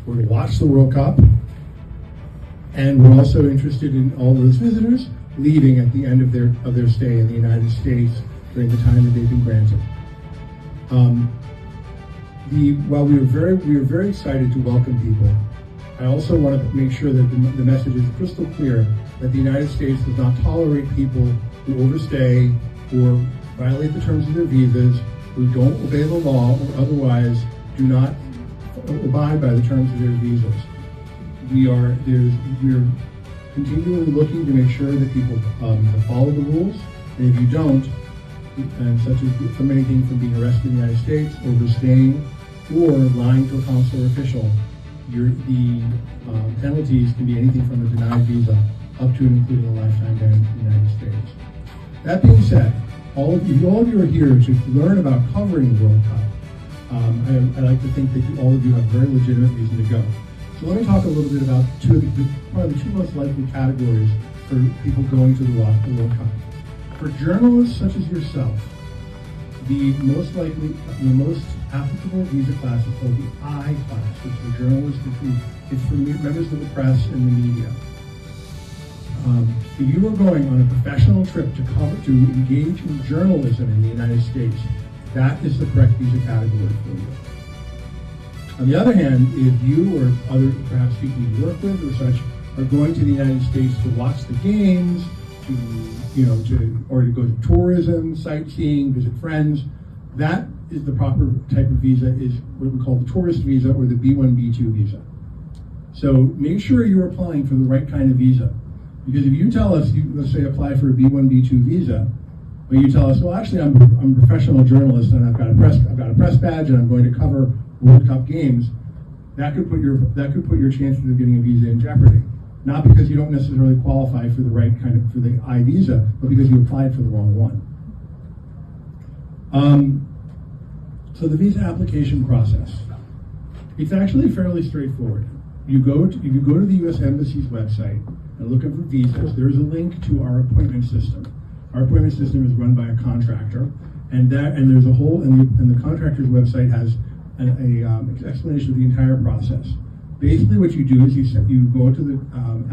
or to watch the World Cup. And we're also interested in all those visitors leaving at the end of their stay in the United States during the time that they've been granted. While we are very excited to welcome people, I also want to make sure that the message is crystal clear that the United States does not tolerate people who overstay or violate the terms of their visas, who don't obey the law or otherwise do not abide by the terms of their visas. We are continually looking to make sure that people have followed the rules, and if you don't, and such as from anything from being arrested in the United States, overstaying, or lying to a consular official, the penalties can be anything from a denied visa up to and including a lifetime ban in the United States. That being said, all of you are here to learn about covering the World Cup. I like to think that all of you have very legitimate reason to go. So let me talk a little bit about probably the two most likely categories for people going to the World Cup. For journalists such as yourself, the most applicable visa class is called the I class, which is for journalists, it's for members of the press and the media. If you are going on a professional trip to engage in journalism in the United States, that is the correct visa category for you. On the other hand, if you or other perhaps people you work with or such are going to the United States to watch the games, or to go to tourism, sightseeing, visit friends, that is the proper type of visa, is what we call the tourist visa or the B1, B2 visa. So make sure you're applying for the right kind of visa. Because if you tell us, let's say apply for a B1, B2 visa, but you tell us, well, actually I'm a professional journalist and I've got a press badge and I'm going to cover World Cup games, that could put your chances of getting a visa in jeopardy. Not because you don't necessarily qualify for the right for the I visa, but because you applied for the wrong one. So the visa application process, it's actually fairly straightforward. If you go to the U.S. Embassy's website and look up for visas, there's a link to our appointment system. Our appointment system is run by a contractor, and there's a whole, and the contractor's website has an explanation of the entire process. Basically what you do is you go to the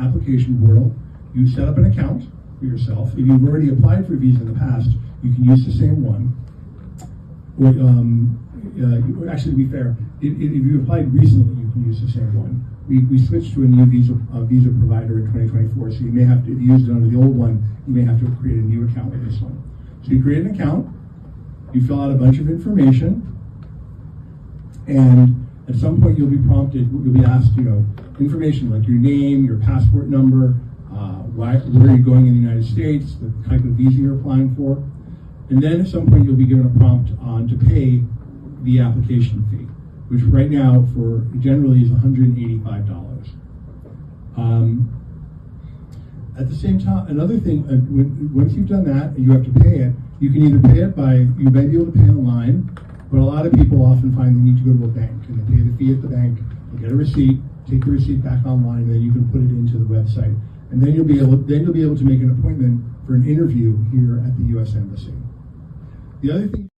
application portal, you set up an account for yourself. If you've already applied for a visa in the past, you can use the same one. Or, actually, to be fair, if you applied recently, you can use the same one. We switched to a new visa provider in 2024, so you may have to, if you used it under the old one, you may have to create a new account with this one. So you create an account, you fill out a bunch of information, and at some point you'll be asked, information like your name, your passport number, where you're going in the United States, the type of visa you're applying for. And then at some point you'll be given a prompt to pay the application fee, which right now generally is $185. At the same time, another thing, once you've done that and you have to pay it, you can either pay it you may be able to pay online, but a lot of people often find they need to go to a bank and they pay the fee at the bank, they get a receipt, take the receipt back online, and then you can put it into the website. And then you'll be able to make an appointment for an interview here at the U.S. Embassy. The other thing